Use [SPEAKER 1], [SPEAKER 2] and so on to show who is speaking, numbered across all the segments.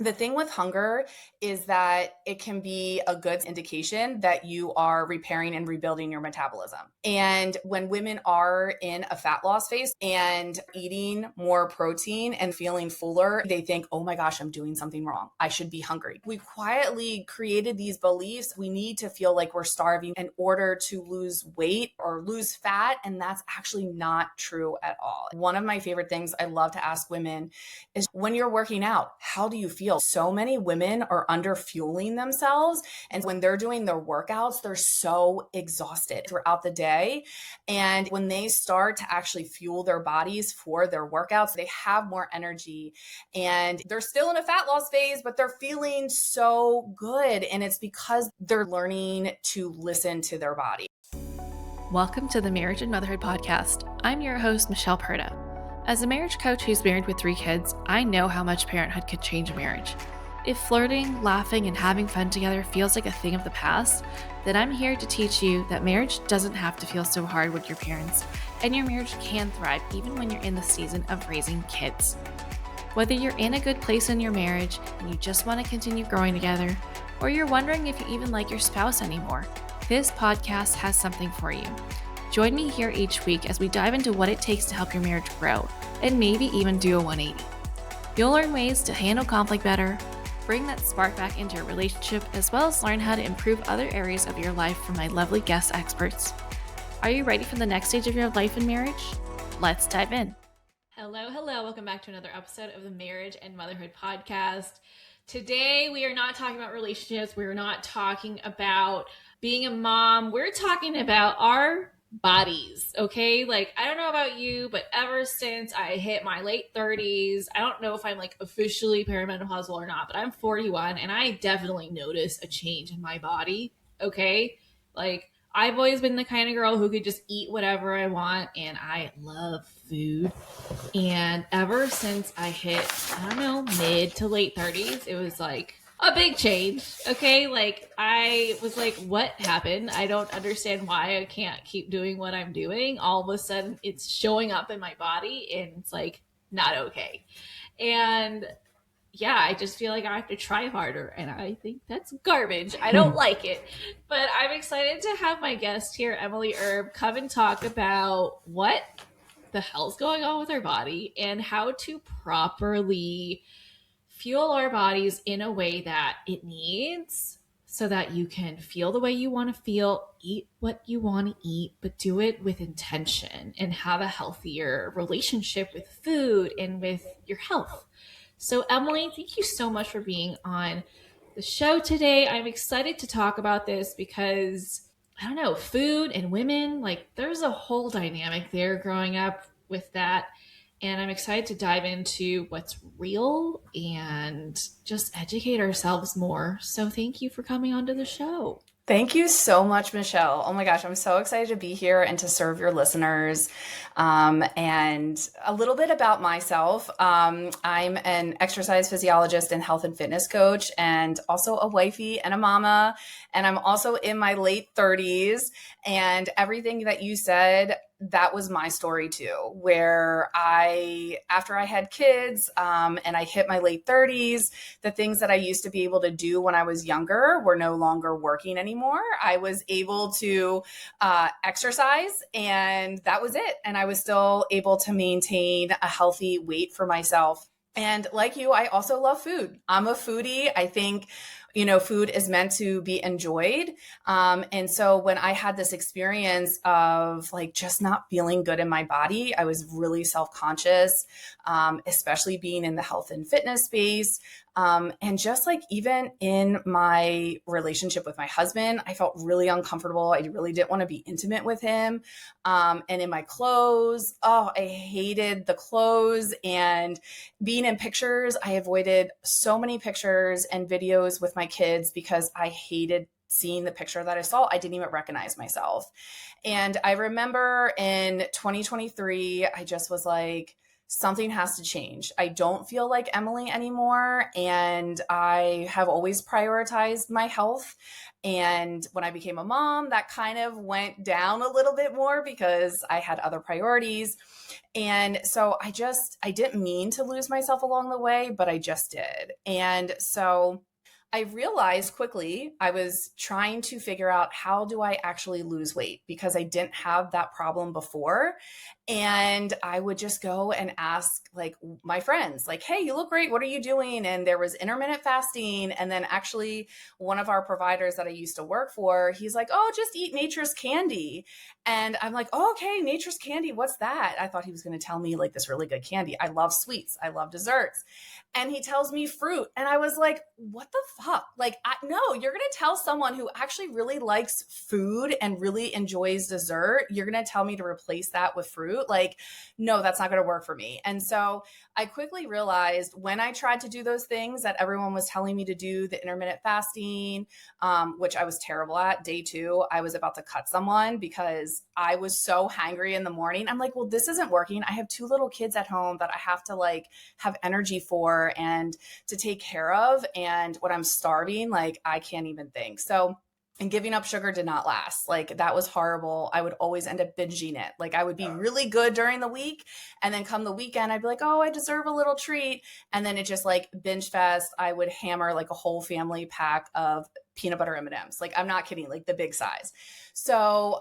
[SPEAKER 1] The thing with hunger is that it can be a good indication that you are repairing and rebuilding your metabolism. And when women are in a fat loss phase and eating more protein and feeling fuller, they think, oh my gosh, I'm doing something wrong. I should be hungry. We quietly created these beliefs. We need to feel like we're starving in order to lose weight or lose fat. And that's actually not true at all. One of my favorite things I love to ask women is, when you're working out, how do you feel? So many women are under fueling themselves. And when they're doing their workouts, they're so exhausted throughout the day. And when they start to actually fuel their bodies for their workouts, they have more energy and they're still in a fat loss phase, but they're feeling so good. And it's because they're learning to listen to their body.
[SPEAKER 2] Welcome to the Marriage and Motherhood Podcast. I'm your host, Michelle Perda. As a marriage coach who's married with 3 kids, I know how much parenthood could change a marriage. If flirting, laughing, and having fun together feels like a thing of the past, then I'm here to teach you that marriage doesn't have to feel so hard with your parents, and your marriage can thrive even when you're in the season of raising kids. Whether you're in a good place in your marriage and you just want to continue growing together, or you're wondering if you even like your spouse anymore, this podcast has something for you. Join me here each week as we dive into what it takes to help your marriage grow, and maybe even do a 180. You'll learn ways to handle conflict better, bring that spark back into your relationship, as well as learn how to improve other areas of your life from my lovely guest experts. Are you ready for the next stage of your life and marriage? Let's dive in. Hello. Welcome back to another episode of the Marriage and Motherhood Podcast. Today, we are not talking about relationships. We're not talking about being a mom. We're talking about our bodies, okay? Like, I don't know about you, but ever since I hit my late 30s, I don't know if I'm like officially perimenopausal or not, but I'm 41 and I definitely notice a change in my body, okay? Like, I've always been the kind of girl who could just eat whatever I want, and I love food. And ever since I hit, I don't know, mid to late 30s, it was like a big change. Okay. Like, I was like, what happened? I don't understand why I can't keep doing what I'm doing. All of a sudden it's showing up in my body and it's like not okay. And yeah, I just feel like I have to try harder, and I think that's garbage. I don't like it. But I'm excited to have my guest here, Emily Erb, come and talk about what the hell's going on with our body and how to properly fuel our bodies in a way that it needs, so that you can feel the way you want to feel, eat what you want to eat, but do it with intention and have a healthier relationship with food and with your health. So Emily, thank you so much for being on the show today. I'm excited to talk about this because, I don't know, food and women, like, there's a whole dynamic there growing up with that. And I'm excited to dive into what's real and just educate ourselves more. So thank you for coming onto the show.
[SPEAKER 1] Thank you so much, Michelle. Oh my gosh, I'm so excited to be here and to serve your listeners. And a little bit about myself. I'm an exercise physiologist and health and fitness coach, and also a wifey and a mama. And I'm also in my late 30s. And everything that you said, that was my story too, where after I had kids, and I hit my late 30s, the things that I used to be able to do when I was younger were no longer working anymore. I was able to exercise, and that was it. And I was still able to maintain a healthy weight for myself. And like you, I also love food. I'm a foodie. I think, food is meant to be enjoyed. And so when I had this experience of like just not feeling good in my body, I was really self-conscious, especially being in the health and fitness space. And just like even in my relationship with my husband, I felt really uncomfortable. I really didn't want to be intimate with him. And in my clothes, I hated the clothes. And being in pictures, I avoided so many pictures and videos with my kids because I hated seeing the picture that I saw. I didn't even recognize myself. And I remember in 2023, I just was like something has to change. I don't feel like Emily anymore. And I have always prioritized my health. And when I became a mom, that kind of went down a little bit more because I had other priorities. And so I didn't mean to lose myself along the way, but I just did. And so I realized quickly I was trying to figure out how do I actually lose weight because I didn't have that problem before. And I would just go and ask like my friends, like, hey, you look great. What are you doing? And there was intermittent fasting. And then actually one of our providers that I used to work for, he's like, oh, just eat nature's candy. And I'm like, oh, okay, nature's candy. What's that? I thought he was going to tell me like this really good candy. I love sweets. I love desserts. And he tells me fruit. And I was like, what the fuck? Like, no, you're going to tell someone who actually really likes food and really enjoys dessert, you're going to tell me to replace that with fruit? Like, no, that's not going to work for me. And so I quickly realized when I tried to do those things that everyone was telling me to do, the intermittent fasting, which I was terrible at. Day 2, I was about to cut someone because I was so hangry in the morning. I'm like, well, this isn't working. I have 2 little kids at home that I have to like have energy for and to take care of. And when I'm starving, like I can't even think. So, and giving up sugar did not last. Like that was horrible. I would always end up binging it. Like I would be really good during the week. And then come the weekend, I'd be like, oh, I deserve a little treat. And then it just like binge fest. I would hammer like a whole family pack of peanut butter M&Ms. Like I'm not kidding, like the big size. So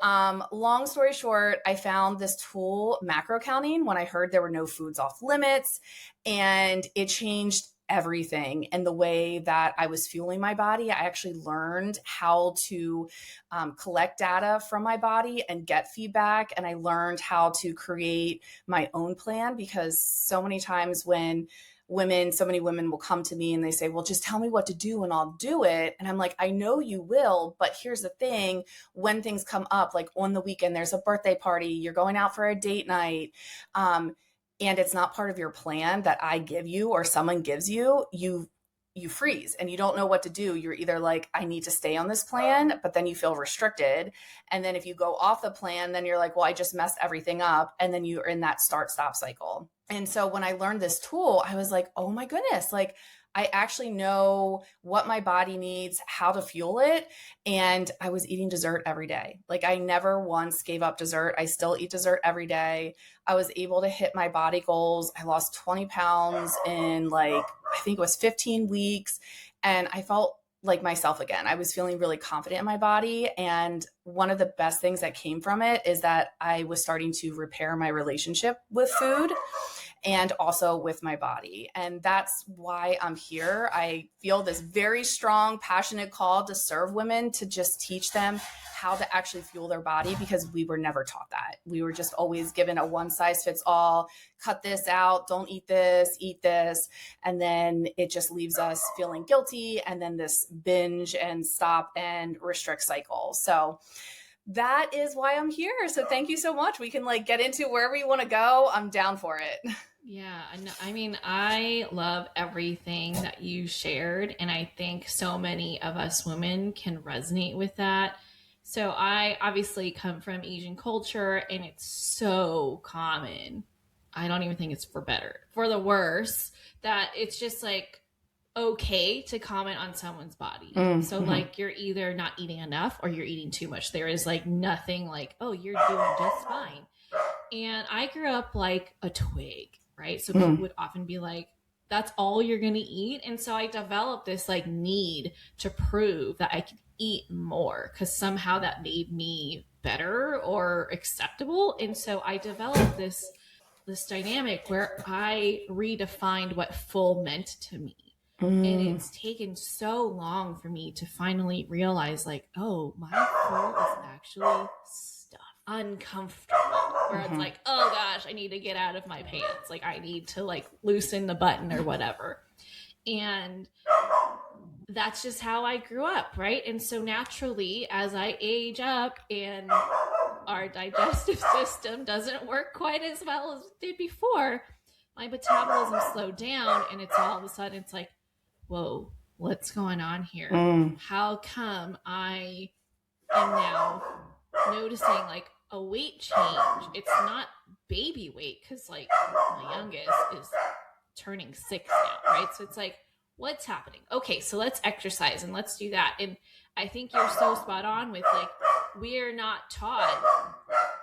[SPEAKER 1] long story short, I found this tool, macro counting, when I heard there were no foods off limits, and it changed everything in the way that I was fueling my body. I actually learned how to collect data from my body and get feedback. And I learned how to create my own plan because so many times when so many women will come to me and they say, well, just tell me what to do and I'll do it. And I'm like, I know you will, but here's the thing. When things come up, like on the weekend, there's a birthday party, you're going out for a date night, and it's not part of your plan that I give you or someone gives you, you freeze and you don't know what to do. You're either like, I need to stay on this plan, but then you feel restricted. And then if you go off the plan, then you're like, well, I just messed everything up. And then you're in that start-stop cycle. And so when I learned this tool, I was like, oh my goodness, like I actually know what my body needs, how to fuel it. And I was eating dessert every day. Like I never once gave up dessert. I still eat dessert every day. I was able to hit my body goals. I lost 20 pounds in like, I think it was 15 weeks. And I felt like myself again. I was feeling really confident in my body. And one of the best things that came from it is that I was starting to repair my relationship with food and also with my body. And that's why I'm here. I feel this very strong, passionate call to serve women, to just teach them how to actually fuel their body, because we were never taught that. We were just always given a one size fits all, cut this out, don't eat this, eat this. And then it just leaves us feeling guilty. And then this binge and stop and restrict cycle. So that is why I'm here. So thank you so much. We can like get into wherever you want to go. I'm down for it.
[SPEAKER 2] Yeah, I mean, I love everything that you shared, and I think so many of us women can resonate with that. So I obviously come from Asian culture, and it's so common. I don't even think it's for better, for the worse, that it's just like okay to comment on someone's body. So like you're either not eating enough or you're eating too much. There is like nothing like, oh, you're doing just fine. And I grew up like a twig, right? So people would often be like, that's all you're going to eat. And so I developed this like need to prove that I could eat more because somehow that made me better or acceptable. And so I developed this dynamic where I redefined what full meant to me. And it's taken so long for me to finally realize like, oh, my full is actually stuff, uncomfortable, where it's like, oh gosh, I need to get out of my pants. Like I need to like loosen the button or whatever. And that's just how I grew up, right? And so naturally, as I age up and our digestive system doesn't work quite as well as it did before, my metabolism slowed down, and it's all of a sudden, it's like, whoa, what's going on here? How come I am now noticing like, a weight change. It's not baby weight, because like my youngest is turning 6 now, right? So it's like, what's happening? Okay, so let's exercise and let's do that. And I think you're so spot on with like, we're not taught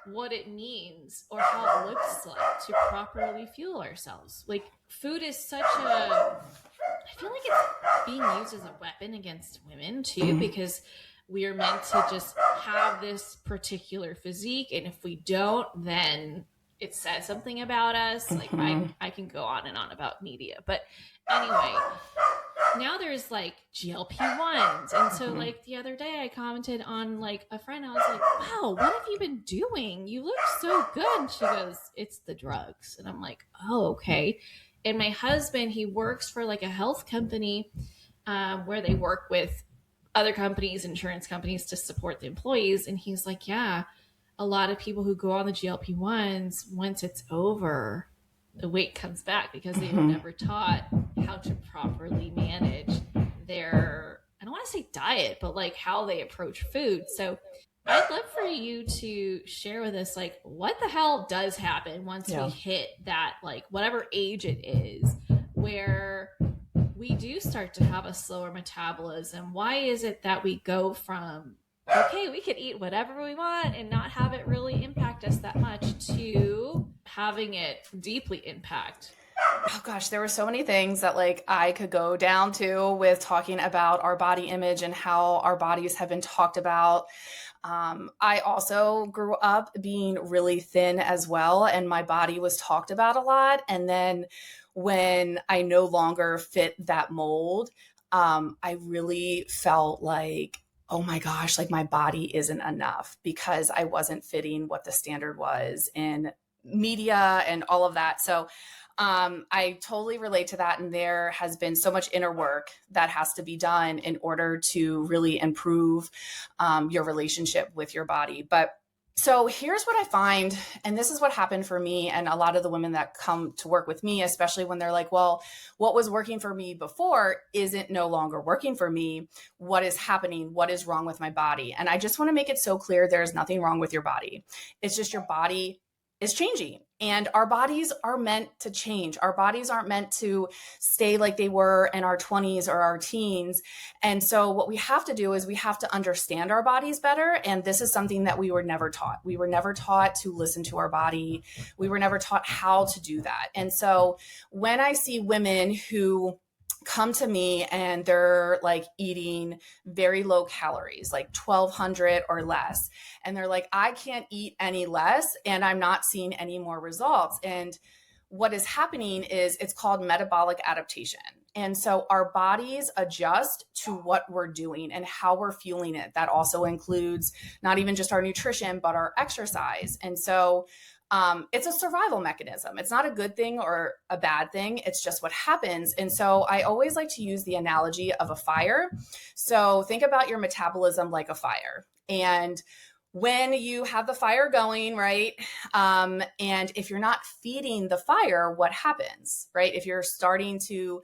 [SPEAKER 2] what it means or how it looks like to properly fuel ourselves. Like food is such a, I feel like it's being used as a weapon against women too, because we are meant to just have this particular physique. And if we don't, then it says something about us. Like I can go on and on about media, but anyway, now there's like GLP-1s. And so like the other day I commented on like a friend, I was like, wow, what have you been doing? You look so good. And she goes, it's the drugs. And I'm like, oh, okay. And my husband, he works for like a health company where they work with other companies, insurance companies, to support the employees. And he's like, yeah, a lot of people who go on the GLP-1s, once it's over, the weight comes back because they were never taught how to properly manage their, I don't want to say diet, but like how they approach food. So I'd love for you to share with us, like, what the hell does happen once we hit that, like, whatever age it is, where we do start to have a slower metabolism? Why is it that we go from, okay, we could eat whatever we want and not have it really impact us that much, to having it deeply impact?
[SPEAKER 1] Oh gosh, there were so many things that like I could go down to with talking about our body image and how our bodies have been talked about. I also grew up being really thin as well, and my body was talked about a lot. And then when I no longer fit that mold, I really felt like, oh my gosh, like my body isn't enough because I wasn't fitting what the standard was in media and all of that. So I totally relate to that. And there has been so much inner work that has to be done in order to really improve your relationship with your body. But so here's what I find, and this is what happened for me and a lot of the women that come to work with me, especially when they're like, well, what was working for me before isn't no longer working for me. What is happening? What is wrong with my body? And I just want to make it so clear, there's nothing wrong with your body. It's just your body is changing, and our bodies are meant to change. Our bodies aren't meant to stay like they were in our 20s or our teens. And so what we have to do is we have to understand our bodies better. And this is something that we were never taught. We were never taught to listen to our body. We were never taught how to do that. And so when I see women who come to me and they're like eating very low calories, like 1,200 or less, and they're like, I can't eat any less and I'm not seeing any more results. And what is happening is it's called metabolic adaptation. And so our bodies adjust to what we're doing and how we're fueling it. That also includes not even just our nutrition, but our exercise. And so it's a survival mechanism. It's not a good thing or a bad thing. It's just what happens. And so I always like to use the analogy of a fire. So think about your metabolism like a fire. And when you have the fire going, right? And if you're not feeding the fire, what happens, right? If you're starting to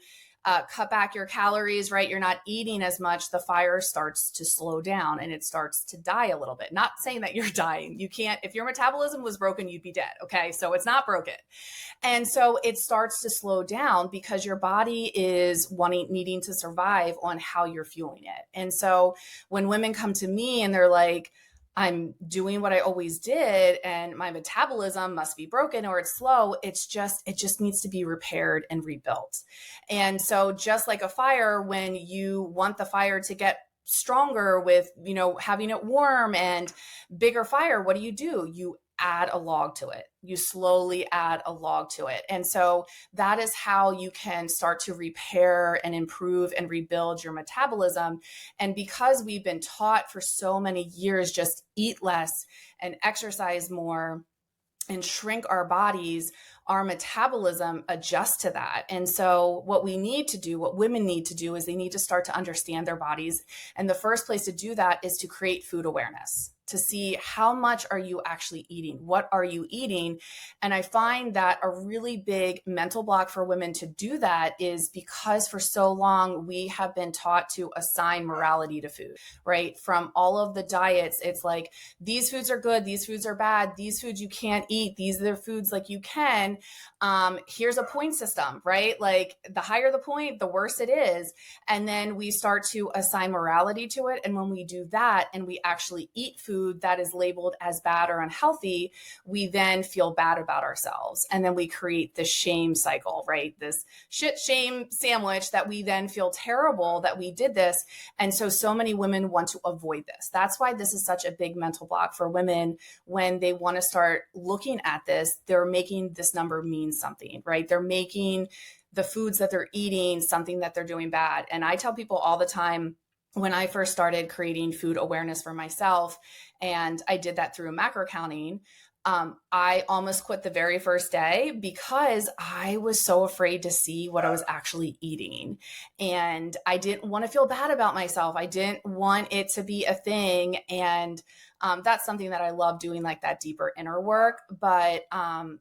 [SPEAKER 1] cut back your calories, right? You're not eating as much, the fire starts to slow down and it starts to die a little bit. Not saying that you're dying. You can't, if your metabolism was broken, you'd be dead. Okay. So it's not broken. And so it starts to slow down because your body is needing to survive on how you're fueling it. And so when women come to me and they're like, I'm doing what I always did and my metabolism must be broken or it's slow. It just needs to be repaired and rebuilt. And so just like a fire, when you want the fire to get stronger with, having it warm and bigger fire, what do? You add a log to it. You slowly add a log to it. And so that is how you can start to repair and improve and rebuild your metabolism. And because we've been taught for so many years, just eat less and exercise more and shrink our bodies, our metabolism adjusts to that. And so what women need to do is they need to start to understand their bodies. And the first place to do that is to create food awareness. to see how much are you actually eating? What are you eating? And I find that a really big mental block for women to do that is because for so long we have been taught to assign morality to food, right? From all of the diets, it's like these foods are good, these foods are bad, these foods you can't eat, these are the foods like you can. Here's a point system, right? Like the higher the point, the worse it is. And then we start to assign morality to it. And when we do that and we actually eat food that is labeled as bad or unhealthy, we then feel bad about ourselves. And then we create this shame cycle, right? This shit shame sandwich that we then feel terrible that we did this. And so many women want to avoid this. That's why this is such a big mental block for women when they want to start looking at this. They're making this number mean something, right? They're making the foods that they're eating something that they're doing bad. And I tell people all the time, when I first started creating food awareness for myself, and I did that through macro counting, I almost quit the very first day because I was so afraid to see what I was actually eating. And I didn't want to feel bad about myself. I didn't want it to be a thing. And that's something that I love doing, like that deeper inner work. But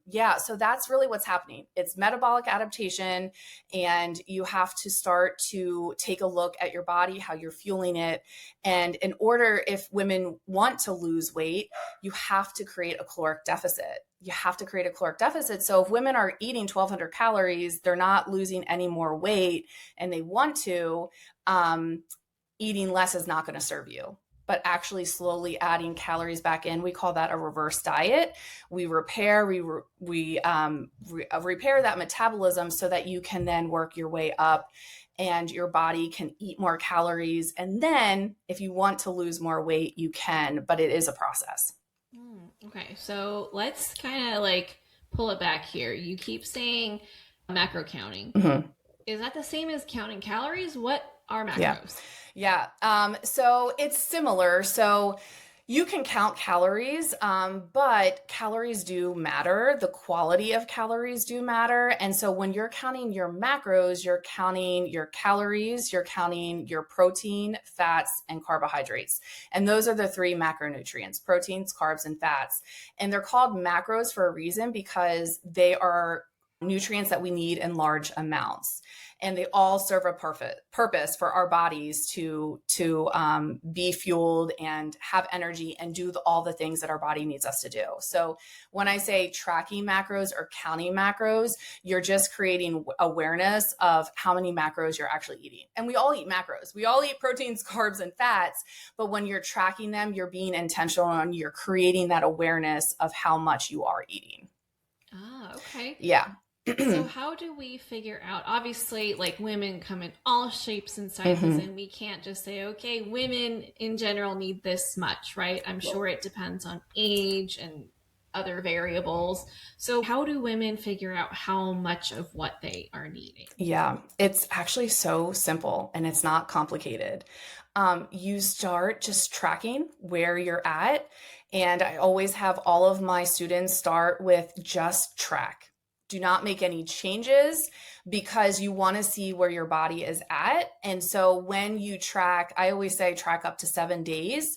[SPEAKER 1] yeah, so that's really what's happening. It's metabolic adaptation, and you have to start to take a look at your body, how you're fueling it. And in order, if women want to lose weight, you have to create a caloric deficit. You have to create a caloric deficit. So if women are eating 1,200 calories, they're not losing any more weight and they want to, eating less is not going to serve you. But actually slowly adding calories back in, we call that a reverse diet. We repair that metabolism so that you can then work your way up and your body can eat more calories. And then if you want to lose more weight, you can, but it is a process.
[SPEAKER 2] Okay, so let's kind of like pull it back here. You keep saying macro counting. Mm-hmm. Is that the same as counting calories? What are macros?
[SPEAKER 1] Yeah. So it's similar. So you can count calories, but calories do matter. The quality of calories do matter. And so when you're counting your macros, you're counting your calories, you're counting your protein, fats, and carbohydrates. And those are the three macronutrients: proteins, carbs, and fats. And they're called macros for a reason because they are nutrients that we need in large amounts. And they all serve a purpose for our bodies to be fueled and have energy and do all the things that our body needs us to do. So when I say tracking macros or counting macros, you're just creating awareness of how many macros you're actually eating. And we all eat macros. We all eat proteins, carbs, and fats. But when you're tracking them, you're being intentional and you're creating that awareness of how much you are eating.
[SPEAKER 2] Ah, okay.
[SPEAKER 1] Yeah.
[SPEAKER 2] So how do we figure out, obviously, like women come in all shapes and sizes, and we can't just say, okay, women in general need this much, right? I'm sure it depends on age and other variables. So how do women figure out how much of what they are needing?
[SPEAKER 1] Yeah, it's actually so simple and it's not complicated. You start just tracking where you're at. And I always have all of my students start with just track. Do not make any changes because you want to see where your body is at. And so when you track, I always say track up to 7 days.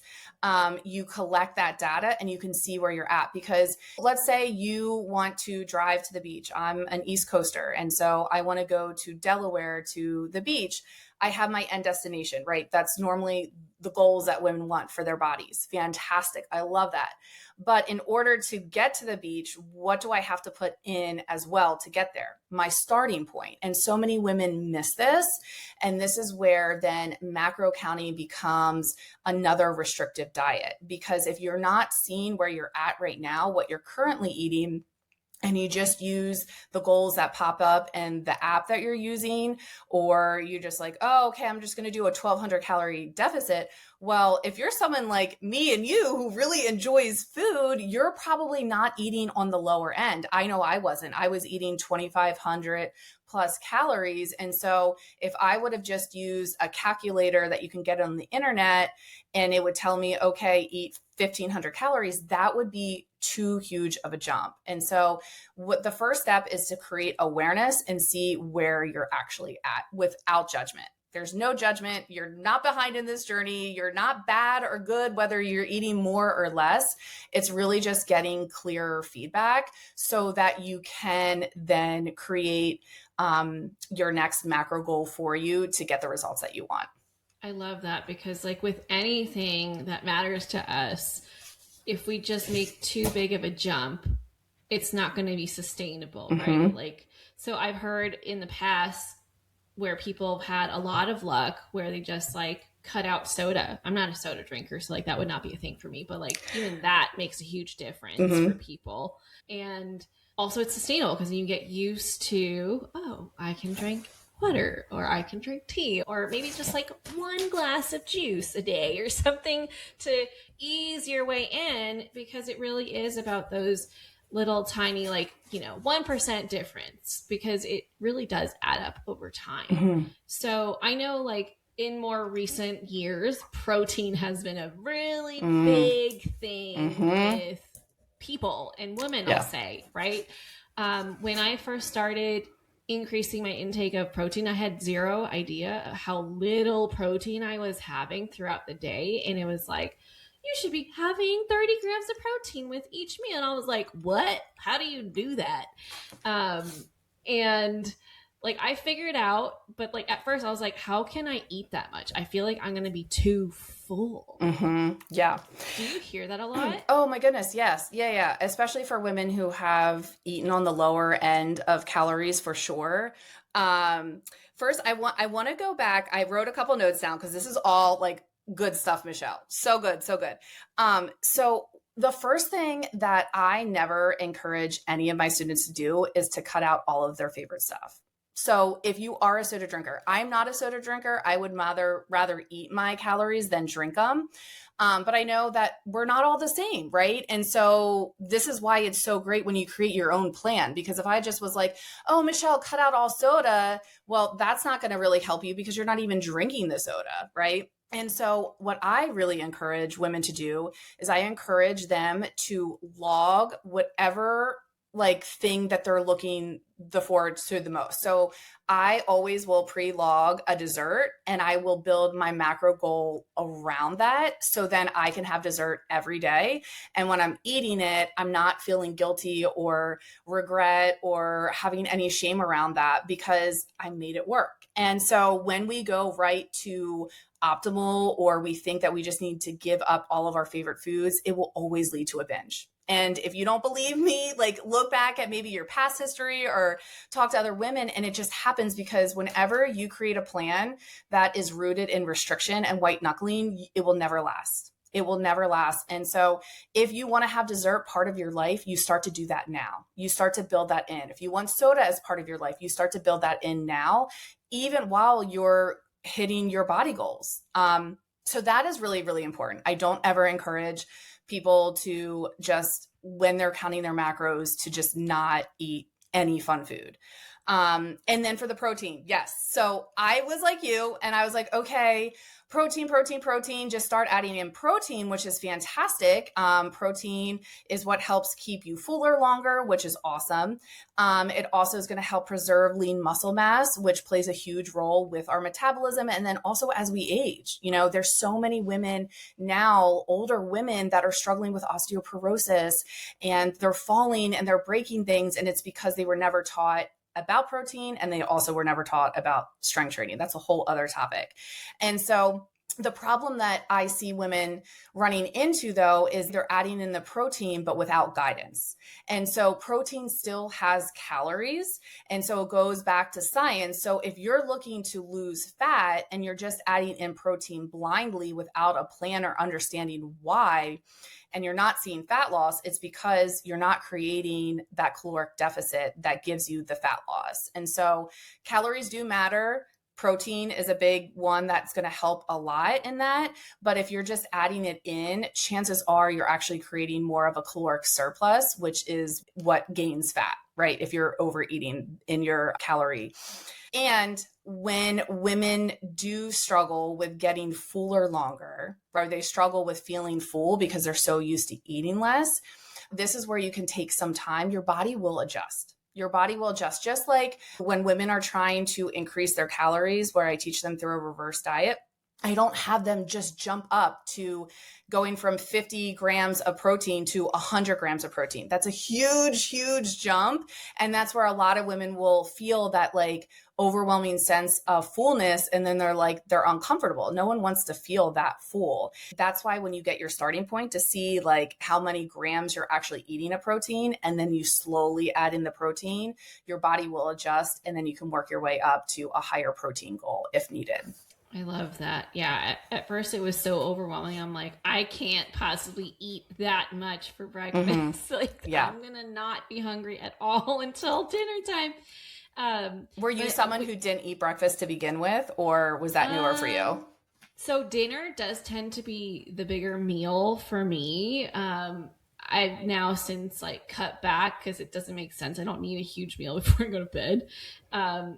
[SPEAKER 1] You collect that data and you can see where you're at. Because let's say you want to drive to the beach. I'm an East Coaster. And so I want to go to Delaware to the beach. I have my end destination, right? That's normally the goals that women want for their bodies. Fantastic. I love that. But in order to get to the beach, what do I have to put in as well to get there? My starting point. And so many women miss this. And this is where then macro counting becomes another restrictive diet. Because if you're not seeing where you're at right now, what you're currently eating, and you just use the goals that pop up in the app that you're using, or you're just like, oh, okay, I'm just going to do a 1,200 calorie deficit. Well, if you're someone like me and you who really enjoys food, you're probably not eating on the lower end. I know I wasn't. I was eating 2,500 plus calories. And so if I would have just used a calculator that you can get on the internet and it would tell me, okay, eat 1,500 calories, that would be too huge of a jump. And so what the first step is to create awareness and see where you're actually at without judgment. There's no judgment. You're not behind in this journey. You're not bad or good, whether you're eating more or less. It's really just getting clearer feedback so that you can then create your next macro goal for you to get the results that you want.
[SPEAKER 2] I love that, because like with anything that matters to us, if we just make too big of a jump, it's not going to be sustainable, right? Like, so I've heard in the past where people have had a lot of luck where they just like cut out soda. I'm not a soda drinker, so like that would not be a thing for me, but like even that makes a huge difference for people. And also it's sustainable because you get used to, oh, I can drink water, or I can drink tea, or maybe just like one glass of juice a day or something to ease your way in, because it really is about those little tiny, like, 1% difference, because it really does add up over time. So I know like in more recent years, protein has been a really big thing with people and women, I'll say, right? When I first started increasing my intake of protein, I had zero idea how little protein I was having throughout the day. And it was like, you should be having 30 grams of protein with each meal. And I was like, what? How do you do that? And like, I figured out, but like at first I was like, how can I eat that much? I feel like I'm going to be too full.
[SPEAKER 1] Yeah.
[SPEAKER 2] Do you hear that a lot?
[SPEAKER 1] Oh my goodness. Yes. Yeah. Especially for women who have eaten on the lower end of calories, for sure. First, I want to go back. I wrote a couple notes down because this is all like good stuff, Michelle. So good. So good. So the first thing that I never encourage any of my students to do is to cut out all of their favorite stuff. So if you are a soda drinker, I'm not a soda drinker. I would rather eat my calories than drink them. But I know that we're not all the same, right? And so this is why it's so great when you create your own plan, because if I just was like, oh, Michelle, cut out all soda, well, that's not going to really help you because you're not even drinking the soda, right? And so what I really encourage women to do is I encourage them to log whatever like thing that they're looking forward to the most. So I always will pre-log a dessert and I will build my macro goal around that. So then I can have dessert every day. And when I'm eating it, I'm not feeling guilty or regret or having any shame around that because I made it work. And so when we go right to optimal, or we think that we just need to give up all of our favorite foods, it will always lead to a binge. And if you don't believe me, like look back at maybe your past history or talk to other women. And it just happens because whenever you create a plan that is rooted in restriction and white knuckling, it will never last. It will never last. And so if you want to have dessert part of your life, you start to do that now. You start to build that in. If you want soda as part of your life, you start to build that in now, even while you're hitting your body goals. So that is really, really important. I don't ever encourage people to just, when they're counting their macros, to just not eat any fun food. And then for the protein, yes. So I was like you, and I was like, okay, protein, just start adding in protein, which is fantastic. Protein is what helps keep you fuller longer, which is awesome. It also is going to help preserve lean muscle mass, which plays a huge role with our metabolism. And then also as we age, there's so many women now, older women, that are struggling with osteoporosis, and they're falling and they're breaking things. And it's because they were never taught about protein, and they also were never taught about strength training. That's a whole other topic. And so the problem that I see women running into, though, is they're adding in the protein, but without guidance. And so protein still has calories. And so it goes back to science. So if you're looking to lose fat and you're just adding in protein blindly without a plan or understanding why, and you're not seeing fat loss, it's because you're not creating that caloric deficit that gives you the fat loss. And so calories do matter. Protein is a big one that's going to help a lot in that. But if you're just adding it in, chances are you're actually creating more of a caloric surplus, which is what gains fat, right? If you're overeating in your calorie. And when women do struggle with getting fuller longer, or they struggle with feeling full because they're so used to eating less, this is where you can take some time. Your body will adjust. Your body will adjust, just like when women are trying to increase their calories, where I teach them through a reverse diet. I don't have them just jump up to going from 50 grams of protein to 100 grams of protein. That's a huge, huge jump. And that's where a lot of women will feel that like overwhelming sense of fullness. And then they're uncomfortable. No one wants to feel that full. That's why when you get your starting point to see like how many grams you're actually eating of protein, and then you slowly add in the protein, your body will adjust. And then you can work your way up to a higher protein goal if needed.
[SPEAKER 2] I love that. Yeah. At first it was so overwhelming. I'm like, I can't possibly eat that much for breakfast. I'm going to not be hungry at all until dinner time.
[SPEAKER 1] Were you someone who didn't eat breakfast to begin with, or was that newer for you?
[SPEAKER 2] So dinner does tend to be the bigger meal for me. I've now since like cut back because it doesn't make sense. I don't need a huge meal before I go to bed.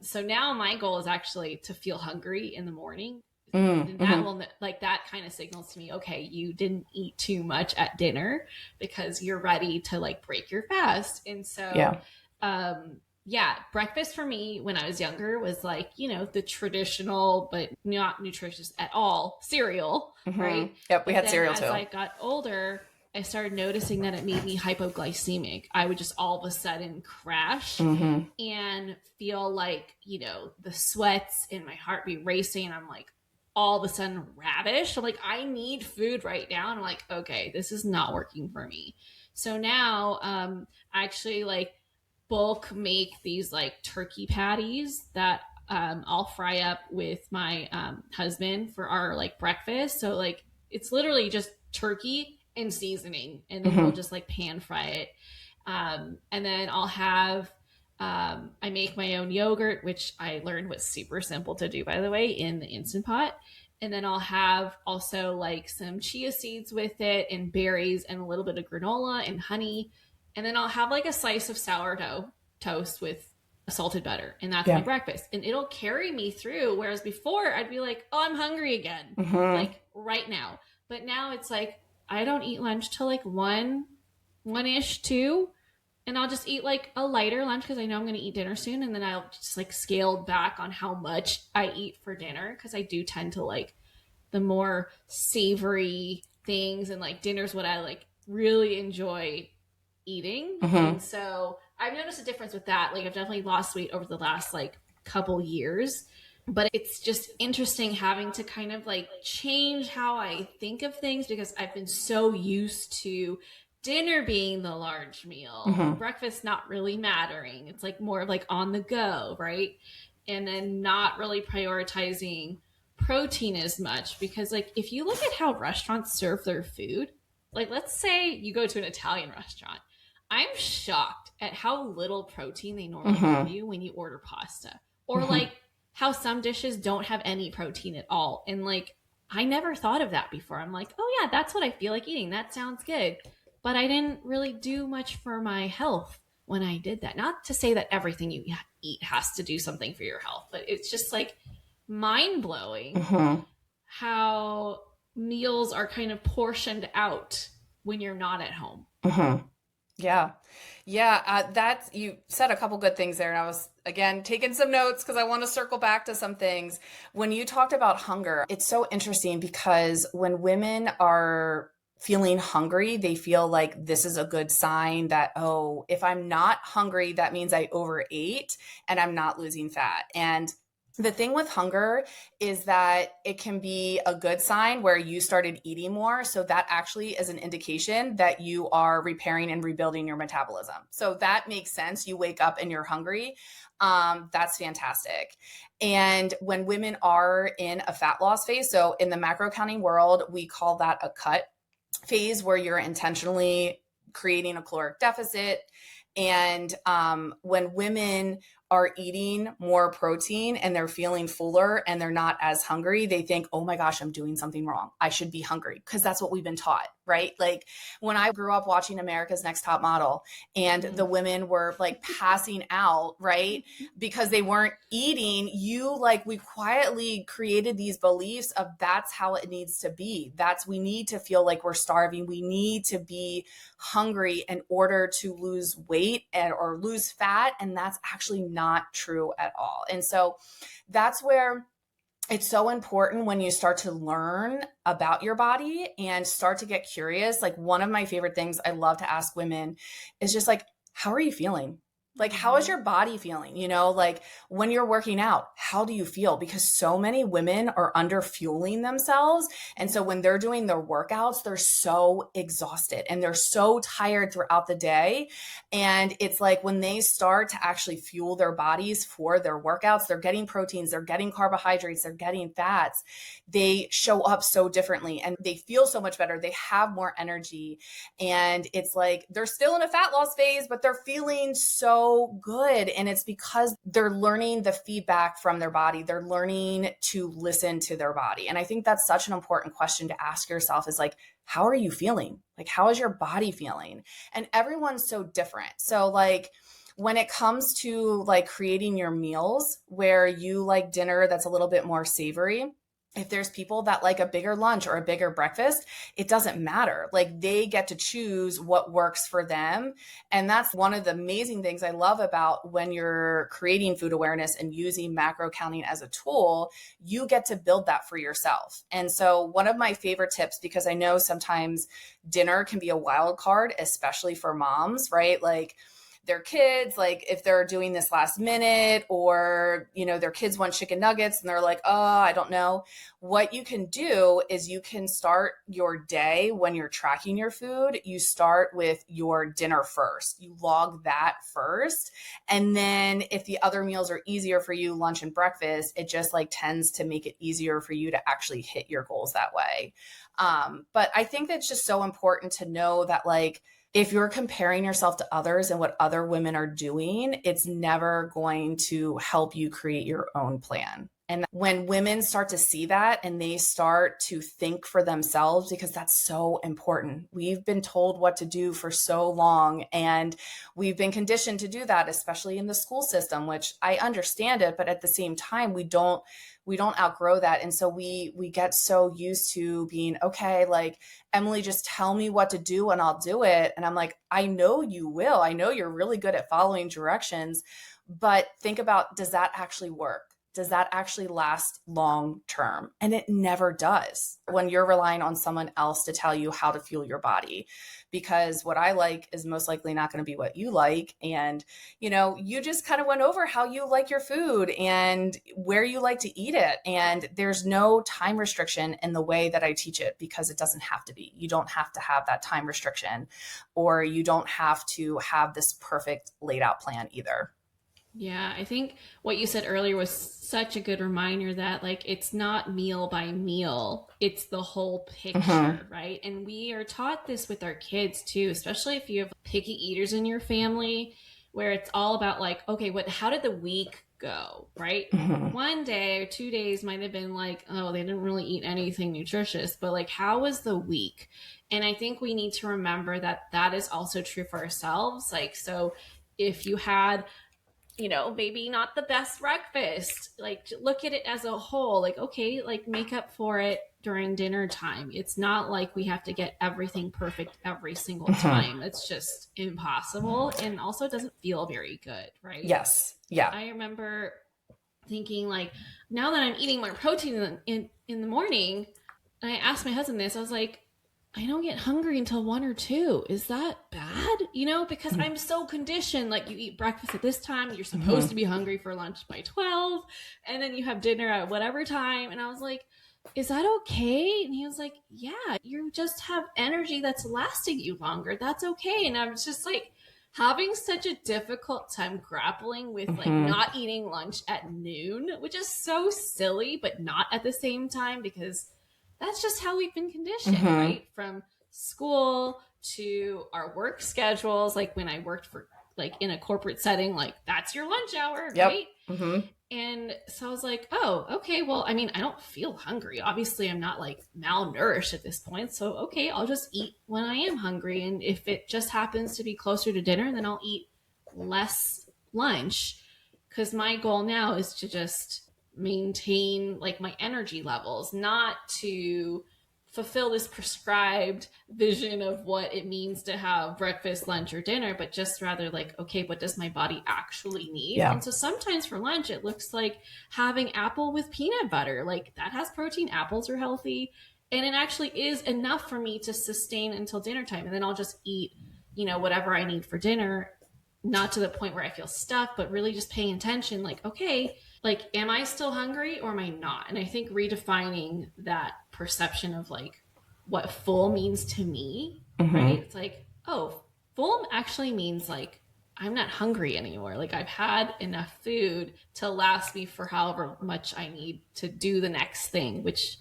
[SPEAKER 2] So now my goal is actually to feel hungry in the morning. And that will that kind of signals to me, okay, you didn't eat too much at dinner because you're ready to like break your fast. And so, breakfast for me when I was younger was like, the traditional, but not nutritious at all, cereal, right?
[SPEAKER 1] Yep. We had cereal too.
[SPEAKER 2] As I got older, I started noticing that it made me hypoglycemic. I would just all of a sudden crash and feel like, the sweats and my heart be racing. I'm like all of a sudden ravish. I'm like, I need food right now. And I'm like, okay, this is not working for me. So now I actually like bulk make these like turkey patties that I'll fry up with my husband for our like breakfast. So like it's literally just turkey and seasoning, and then we'll just like pan fry it. And then I'll have, I make my own yogurt, which I learned was super simple to do, by the way, in the Instant Pot. And then I'll have also like some chia seeds with it and berries and a little bit of granola and honey. And then I'll have like a slice of sourdough toast with salted butter. And that's my breakfast. And it'll carry me through. Whereas before I'd be like, oh, I'm hungry again, like right now. But now it's like, I don't eat lunch till like 1-ish, 2. And I'll just eat like a lighter lunch because I know I'm going to eat dinner soon. And then I'll just like scale back on how much I eat for dinner, because I do tend to like the more savory things, and like dinner's what I like really enjoy eating. And so I've noticed a difference with that. Like I've definitely lost weight over the last like couple years. But it's just interesting having to kind of like change how I think of things, because I've been so used to dinner being the large meal, breakfast not really mattering. It's like more of like on the go, right? And then not really prioritizing protein as much, because like if you look at how restaurants serve their food, like let's say you go to an Italian restaurant, I'm shocked at how little protein they normally give you when you order pasta, or like how some dishes don't have any protein at all. And like, I never thought of that before. I'm like, oh yeah, that's what I feel like eating. That sounds good. But I didn't really do much for my health when I did that. Not to say that everything you eat has to do something for your health, but it's just like mind blowing how meals are kind of portioned out when you're not at home.
[SPEAKER 1] Yeah. That's, you said a couple good things there. And I was, again, taking some notes because I want to circle back to some things. When you talked about hunger, it's so interesting because when women are feeling hungry, they feel like this is a good sign that, oh, if I'm not hungry, that means I overate and I'm not losing fat. And the thing with hunger is that it can be a good sign where you started eating more. So that actually is an indication that you are repairing and rebuilding your metabolism. So that makes sense. You wake up and you're hungry. That's fantastic. And when women are in a fat loss phase, so in the macro counting world, we call that a cut phase, where you're intentionally creating a caloric deficit. And when women are eating more protein and they're feeling fuller and they're not as hungry, they think, oh my gosh, I'm doing something wrong. I should be hungry, because that's what we've been taught, right? Like when I grew up watching America's Next Top Model and the women were like passing out, right? Because they weren't eating, we quietly created these beliefs of that's how it needs to be. We need to feel like we're starving. We need to be hungry in order to lose weight or lose fat. And that's actually not true at all. And so that's where it's so important when you start to learn about your body and start to get curious. Like one of my favorite things I love to ask women is just like, how are you feeling? Like, how is your body feeling? Like when you're working out, how do you feel? Because so many women are under fueling themselves. And so when they're doing their workouts, they're so exhausted and they're so tired throughout the day. And it's like when they start to actually fuel their bodies for their workouts, they're getting proteins, they're getting carbohydrates, they're getting fats. They show up so differently and they feel so much better. They have more energy. And it's like they're still in a fat loss phase, but they're feeling so good. And it's because they're learning the feedback from their body. They're learning to listen to their body. And I think that's such an important question to ask yourself is like, how are you feeling? Like, how is your body feeling? And everyone's so different. So like, when it comes to like creating your meals where you like dinner that's a little bit more savory, if there's people that like a bigger lunch or a bigger breakfast, it doesn't matter. Like they get to choose what works for them. And that's one of the amazing things I love about when you're creating food awareness and using macro counting as a tool, you get to build that for yourself. And so one of my favorite tips, because I know sometimes dinner can be a wild card, especially for moms, right? Like their kids, like if they're doing this last minute or, their kids want chicken nuggets and they're like, oh, I don't know. What you can do is you can start your day when you're tracking your food. You start with your dinner first. You log that first. And then if the other meals are easier for you, lunch and breakfast, it just like tends to make it easier for you to actually hit your goals that way. But I think that's just so important to know that like, if you're comparing yourself to others and what other women are doing, it's never going to help you create your own plan. And when women start to see that and they start to think for themselves, because that's so important. We've been told what to do for so long, and we've been conditioned to do that, especially in the school system, which I understand it, but at the same time, we don't outgrow that. And so we get so used to being, okay, like, Emily, just tell me what to do and I'll do it. And I'm like, I know you will. I know you're really good at following directions, but think about, does that actually work? Does that actually last long term? And it never does when you're relying on someone else to tell you how to fuel your body, because what I like is most likely not going to be what you like. And, you just kind of went over how you like your food and where you like to eat it. And there's no time restriction in the way that I teach it, because it doesn't have to be. You don't have to have that time restriction, or you don't have to have this perfect laid out plan either.
[SPEAKER 2] Yeah, I think what you said earlier was such a good reminder that like it's not meal by meal, it's the whole picture, right? And we are taught this with our kids too, especially if you have picky eaters in your family, where it's all about like, okay, how did the week go, right? One day or 2 days might have been like, oh, they didn't really eat anything nutritious, but like, how was the week? And I think we need to remember that that is also true for ourselves. Like, so if you had maybe not the best breakfast, like look at it as a whole, like, okay, like make up for it during dinner time. It's not like we have to get everything perfect every single time. It's just impossible. And also doesn't feel very good, right?
[SPEAKER 1] Yes. Yeah.
[SPEAKER 2] I remember thinking like, now that I'm eating more protein in the morning, and I asked my husband this, I was like, I don't get hungry until 1 or 2. Is that bad? Because I'm so conditioned. Like you eat breakfast at this time, you're supposed to be hungry for lunch by 12, and then you have dinner at whatever time. And I was like, is that okay? And he was like, yeah, you just have energy that's lasting you longer. That's okay. And I was just like having such a difficult time grappling with like not eating lunch at noon, which is so silly, but not at the same time, because that's just how we've been conditioned, right? From school to our work schedules. Like when I worked for like in a corporate setting, like that's your lunch hour,
[SPEAKER 1] Yep.
[SPEAKER 2] right?
[SPEAKER 1] Mm-hmm.
[SPEAKER 2] And so I was like, oh, okay, well, I mean, I don't feel hungry. Obviously, I'm not like malnourished at this point. So, okay, I'll just eat when I am hungry. And if it just happens to be closer to dinner, then I'll eat less lunch. Because my goal now is to just maintain like my energy levels, not to fulfill this prescribed vision of what it means to have breakfast, lunch, or dinner, but just rather like, okay, what does my body actually need?
[SPEAKER 1] Yeah.
[SPEAKER 2] And so sometimes for lunch, it looks like having apple with peanut butter. Like that has protein, apples are healthy. And it actually is enough for me to sustain until dinner time. And then I'll just eat, whatever I need for dinner, not to the point where I feel stuck, but really just paying attention, like, okay, like, am I still hungry or am I not? And I think redefining that perception of like what full means to me, right? It's like, oh, full actually means like I'm not hungry anymore. Like I've had enough food to last me for however much I need to do the next thing, which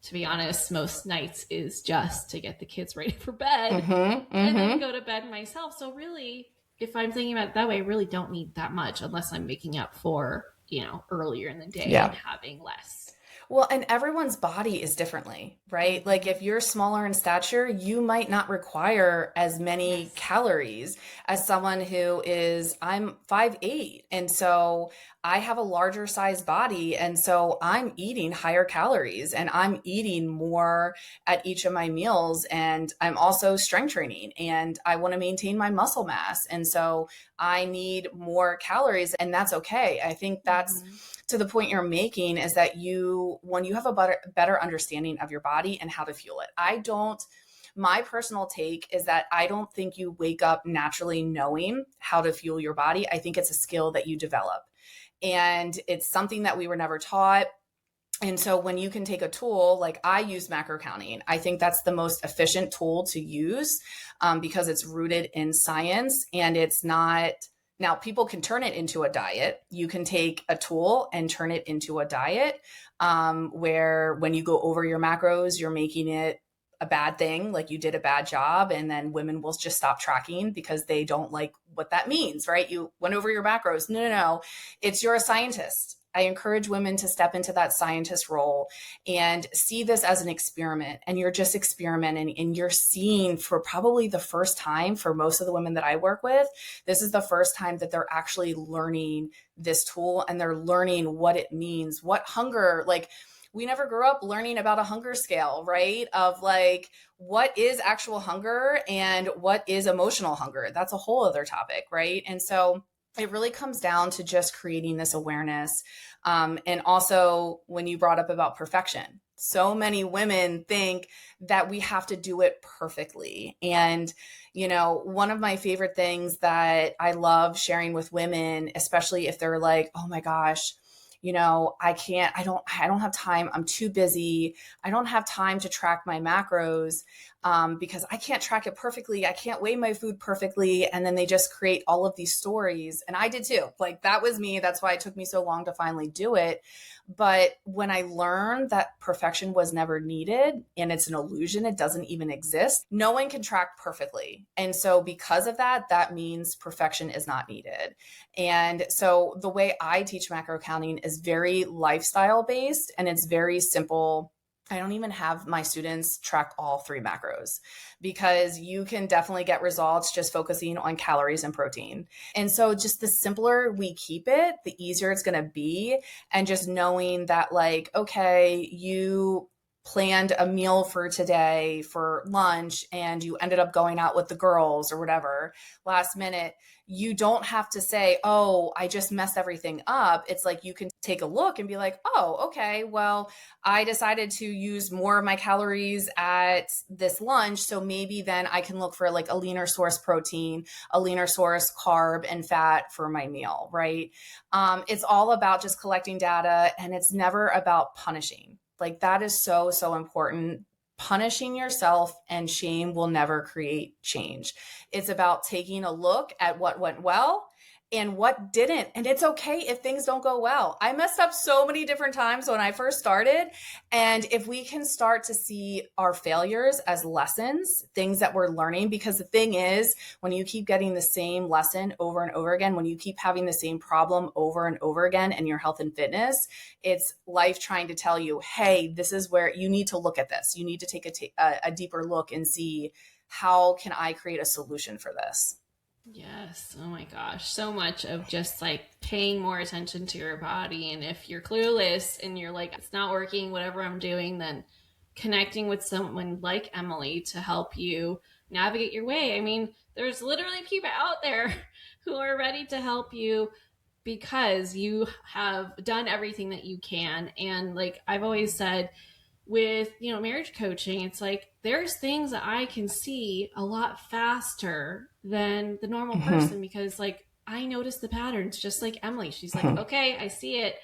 [SPEAKER 2] to be honest, most nights is just to get the kids ready for bed and then go to bed myself. So really, if I'm thinking about it that way, I really don't need that much unless I'm making up for, earlier in the day and having less.
[SPEAKER 1] Well, and everyone's body is differently, right? Like if you're smaller in stature, you might not require as many calories as someone who is, I'm 5'8". And so I have a larger size body. And so I'm eating higher calories and I'm eating more at each of my meals. And I'm also strength training and I want to maintain my muscle mass. And so I need more calories and that's okay. I think that's to the point you're making is that when you have a better understanding of your body and how to fuel it. My personal take is that I don't think you wake up naturally knowing how to fuel your body. I think it's a skill that you develop. And it's something that we were never taught. And so when you can take a tool, like I use macro counting, I think that's the most efficient tool to use because it's rooted in science and it's not. Now, people can turn it into a diet. You can take a tool and turn it into a diet where when you go over your macros, you're making it a bad thing, like you did a bad job. And then women will just stop tracking because they don't like what that means, right? You went over your macros. No. You're a scientist. I encourage women to step into that scientist role and see this as an experiment. And you're just experimenting and you're seeing for probably the first time for most of the women that I work with, this is the first time that they're actually learning this tool and they're learning what it means, what hunger, like we never grew up learning about a hunger scale, right? Of like, what is actual hunger and what is emotional hunger? That's a whole other topic, right? And so it really comes down to just creating this awareness. And also when you brought up about perfection, so many women think that we have to do it perfectly. And, one of my favorite things that I love sharing with women, especially if they're like, oh my gosh, I don't have time. I'm too busy. I don't have time to track my macros because I can't track it perfectly. I can't weigh my food perfectly. And then they just create all of these stories. And I did too. Like that was me. That's why it took me so long to finally do it. But when I learned that perfection was never needed and it's an illusion, it doesn't even exist. No one can track perfectly. And so because of that, that means perfection is not needed. And so the way I teach macro counting is very lifestyle based and it's very simple. I don't even have my students track all 3 macros because you can definitely get results just focusing on calories and protein. And so just the simpler we keep it, the easier it's going to be. And just knowing that like, okay, you planned a meal for today for lunch and you ended up going out with the girls or whatever last minute, you don't have to say, oh, I just messed everything up. It's like you can take a look and be like, oh, okay, well, I decided to use more of my calories at this lunch. So maybe then I can look for like a leaner source protein, a leaner source carb and fat for my meal, right? It's all about just collecting data and it's never about punishing. Like that is so, so important. Punishing yourself and shame will never create change. It's about taking a look at what went well and what didn't. And it's okay if things don't go well. I messed up so many different times when I first started. And if we can start to see our failures as lessons, things that we're learning, because the thing is, when you keep getting the same lesson over and over again, when you keep having the same problem over and over again in your health and fitness, it's life trying to tell you, hey, this is where you need to look at this. You need to take a deeper look and see, how can I create a solution for this?
[SPEAKER 2] Yes. Oh my gosh. So much of just like paying more attention to your body. And if you're clueless and you're like, it's not working, whatever I'm doing, then connecting with someone like Emily to help you navigate your way. I mean, there's literally people out there who are ready to help you because you have done everything that you can. And like I've always said, with marriage coaching, it's like there's things that I can see a lot faster than the normal person, because like I notice the patterns just like Emily. She's like, okay, I see it.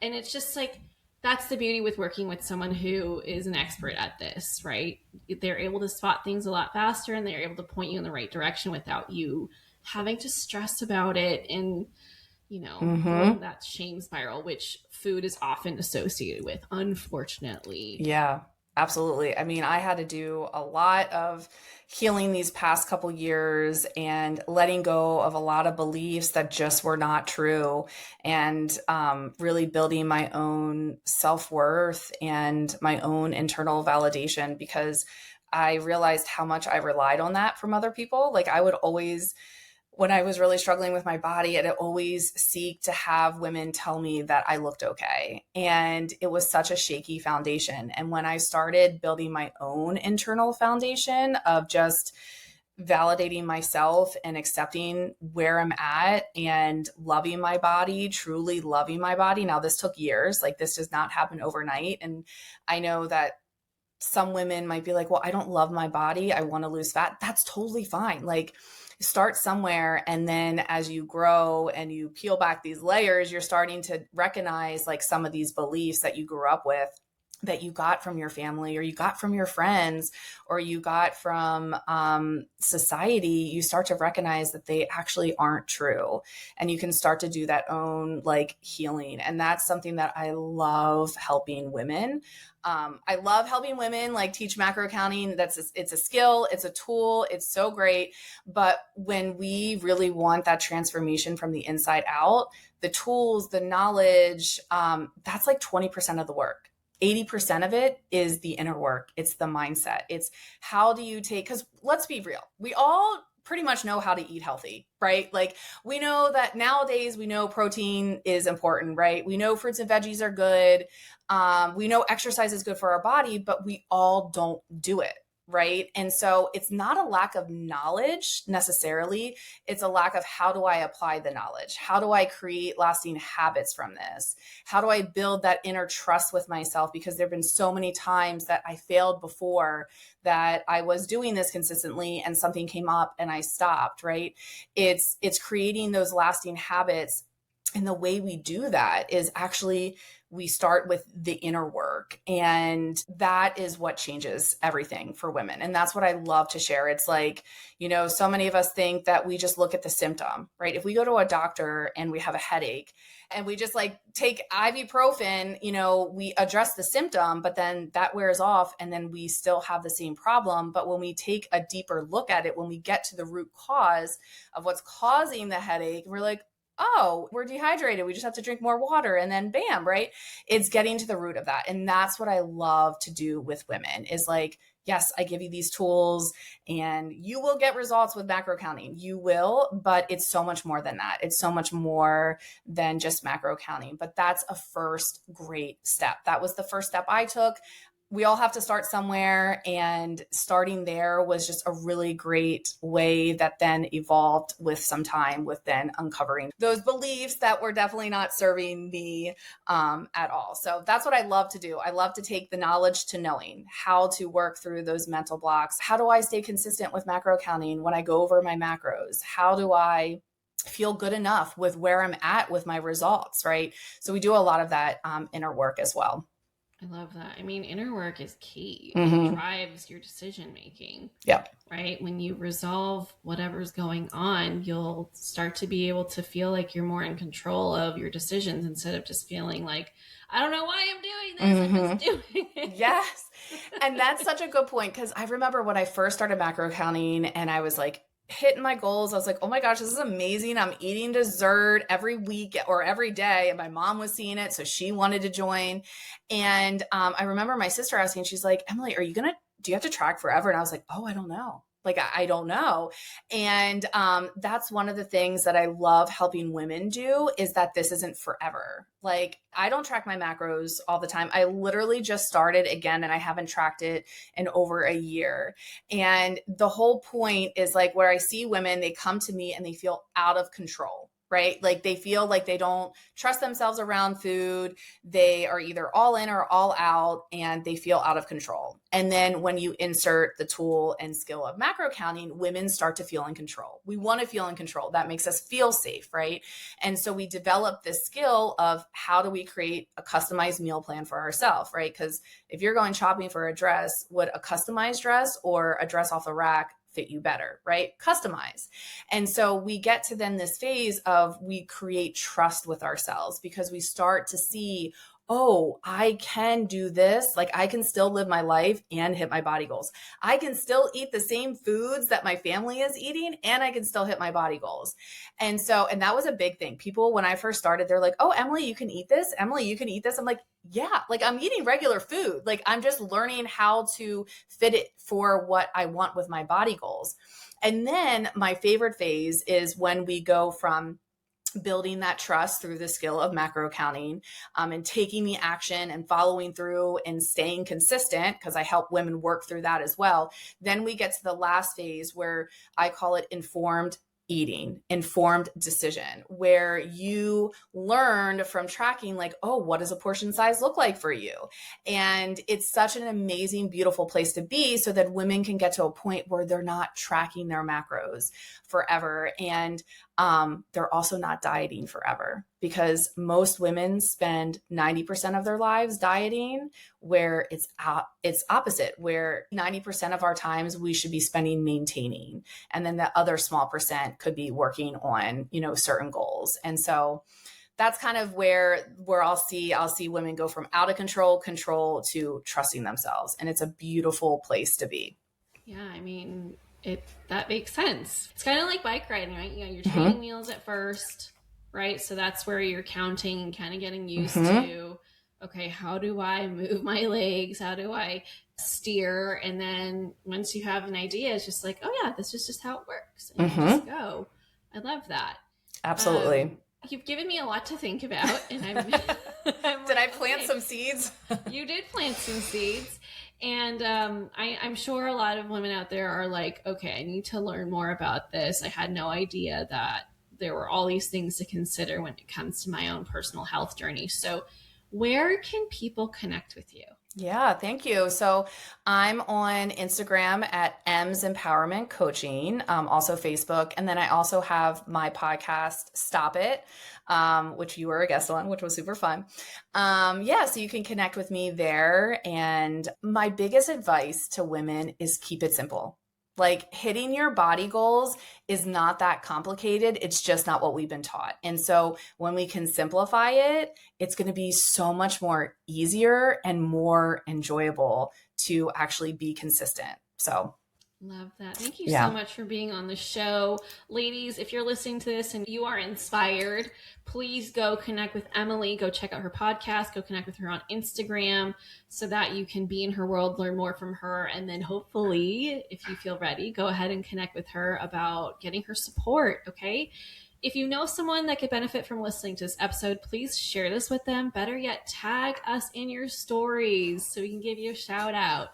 [SPEAKER 2] And it's just like, that's the beauty with working with someone who is an expert at this, right? They're able to spot things a lot faster, and they're able to point you in the right direction without you having to stress about it and going that shame spiral, which food is often associated with, unfortunately.
[SPEAKER 1] Yeah, absolutely. I mean, I had to do a lot of healing these past couple years and letting go of a lot of beliefs that just were not true, and really building my own self-worth and my own internal validation, because I realized how much I relied on that from other people. Like I would always, when I was really struggling with my body, I'd always seek to have women tell me that I looked okay. And it was such a shaky foundation. And when I started building my own internal foundation of just validating myself and accepting where I'm at and loving my body, truly loving my body. Now, this took years. Like this does not happen overnight. And I know that some women might be like, well, I don't love my body, I want to lose fat. That's totally fine. Like start somewhere. And then as you grow and you peel back these layers, you're starting to recognize like some of these beliefs that you grew up with, that you got from your family, or you got from your friends, or you got from society. You start to recognize that they actually aren't true. And you can start to do that own like healing. And that's something that I love helping women. I love helping women like teach macro counting. It's a skill, it's a tool, it's so great. But when we really want that transformation from the inside out, the tools, the knowledge, that's like 20% of the work. 80% of it is the inner work. It's the mindset. It's how do you take, because let's be real, we all pretty much know how to eat healthy, right? Like we know that nowadays we know protein is important, right? We know fruits and veggies are good. We know exercise is good for our body, but we all don't do it. Right. And so it's not a lack of knowledge necessarily. It's a lack of how do I apply the knowledge? How do I create lasting habits from this? How do I build that inner trust with myself? Because there've been so many times that I failed before, that I was doing this consistently and something came up and I stopped. Right. It's creating those lasting habits. And the way we do that is actually we start with the inner work, and that is what changes everything for women. And that's what I love to share. It's like, so many of us think that we just look at the symptom, right? If we go to a doctor and we have a headache and we just like take ibuprofen, we address the symptom, but then that wears off and then we still have the same problem. But when we take a deeper look at it, when we get to the root cause of what's causing the headache, we're like, oh, we're dehydrated. We just have to drink more water, and then bam, right? It's getting to the root of that. And that's what I love to do with women is like, yes, I give you these tools and you will get results with macro counting. You will, but it's so much more than that. It's so much more than just macro counting, but that's a first great step. That was the first step I took. We all have to start somewhere, and starting there was just a really great way that then evolved with some time, with then uncovering those beliefs that were definitely not serving me at all. So that's what I love to do. I love to take the knowledge to knowing how to work through those mental blocks. How do I stay consistent with macro counting when I go over my macros? How do I feel good enough with where I'm at with my results, right? So we do a lot of that inner work as well.
[SPEAKER 2] I love that. I mean, inner work is key. It
[SPEAKER 1] Mm-hmm.
[SPEAKER 2] drives your decision making,
[SPEAKER 1] Yep.
[SPEAKER 2] right? When you resolve whatever's going on, you'll start to be able to feel like you're more in control of your decisions instead of just feeling like, I don't know why I'm doing this. I'm just
[SPEAKER 1] Mm-hmm.
[SPEAKER 2] doing it.
[SPEAKER 1] Yes. And that's such a good point because I remember when I first started macro counting and I was like hitting my goals. I was like, oh my gosh, this is amazing. I'm eating dessert every week or every day. And my mom was seeing it. So she wanted to join. And I remember my sister asking, she's like, Emily, do you have to track forever? And I was like, oh, I don't know. Like, I don't know. And that's one of the things that I love helping women do is that this isn't forever. Like, I don't track my macros all the time. I literally just started again and I haven't tracked it in over a year. And the whole point is like where I see women, they come to me and they feel out of control, right? Like they feel like they don't trust themselves around food. They are either all in or all out and they feel out of control. And then when you insert the tool and skill of macro counting, women start to feel in control. We want to feel in control. That makes us feel safe, right? And so we develop this skill of how do we create a customized meal plan for ourselves, right? Because if you're going shopping for a dress, would a customized dress or a dress off the rack fit you better, right? Customize. And so we get to then this phase of we create trust with ourselves because we start to see, oh, I can do this. Like I can still live my life and hit my body goals. I can still eat the same foods that my family is eating and I can still hit my body goals. And so, and that was a big thing. People, when I first started, they're like, oh, Emily, you can eat this. Emily, you can eat this. I'm like, yeah, like I'm eating regular food. Like I'm just learning how to fit it for what I want with my body goals. And then my favorite phase is when we go from building that trust through the skill of macro counting and taking the action and following through and staying consistent because I help women work through that as well. Then we get to the last phase where I call it informed eating, informed decision, where you learned from tracking like, oh, what does a portion size look like for you? And it's such an amazing, beautiful place to be so that women can get to a point where they're not tracking their macros forever. And they're also not dieting forever because most women spend 90% of their lives dieting where it's opposite, where 90% of our times we should be spending maintaining. And then the other small percent could be working on, certain goals. And so that's kind of where I'll see women go from out of control to trusting themselves. And it's a beautiful place to be.
[SPEAKER 2] Yeah, I mean, that makes sense. It's kind of like bike riding, right? You're training
[SPEAKER 1] Mm-hmm.
[SPEAKER 2] wheels at first, right? So that's where you're counting and kind of getting used
[SPEAKER 1] Mm-hmm.
[SPEAKER 2] to, okay, how do I move my legs? How do I steer? And then once you have an idea, it's just like, oh yeah, this is just how it works. And you just go. I love that.
[SPEAKER 1] Absolutely.
[SPEAKER 2] You've given me a lot to think about, and I'm
[SPEAKER 1] Did I plant some seeds?
[SPEAKER 2] You did plant some seeds. And I'm sure a lot of women out there are like, okay, I need to learn more about this. I had no idea that there were all these things to consider when it comes to my own personal health journey. So where can people connect with you?
[SPEAKER 1] Yeah, thank you. So I'm on Instagram at M's Empowerment Coaching, also Facebook. And then I also have my podcast, Stop It, which you were a guest on, which was super fun. So you can connect with me there. And my biggest advice to women is keep it simple. Like hitting your body goals is not that complicated. It's just not what we've been taught. And so when we can simplify it, it's going to be so much more easier and more enjoyable to actually be consistent. So
[SPEAKER 2] Love that. Thank you so much for being on the show. Ladies, if you're listening to this and you are inspired, please go connect with Emily. Go check out her podcast. Go connect with her on Instagram so that you can be in her world, learn more from her. And then hopefully, if you feel ready, go ahead and connect with her about getting her support. Okay. If you know someone that could benefit from listening to this episode, please share this with them. Better yet, tag us in your stories so we can give you a shout out.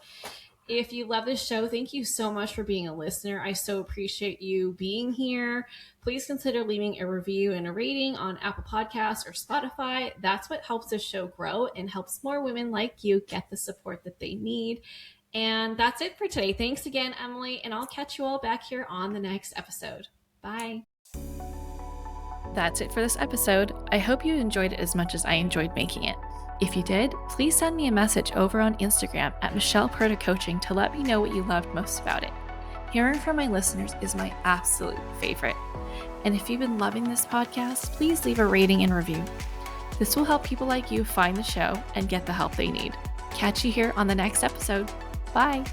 [SPEAKER 2] If you love this show, thank you so much for being a listener. I so appreciate you being here. Please consider leaving a review and a rating on Apple Podcasts or Spotify. That's what helps this show grow and helps more women like you get the support that they need. And that's it for today. Thanks again, Emily, and I'll catch you all back here on the next episode. Bye.
[SPEAKER 3] That's it for this episode. I hope you enjoyed it as much as I enjoyed making it.
[SPEAKER 2] If you did, please send me a message over on Instagram at Michelle Perta Coaching to let me know what you loved most about it. Hearing from my listeners is my absolute favorite. And if you've been loving this podcast, please leave a rating and review. This will help people like you find the show and get the help they need. Catch you here on the next episode. Bye.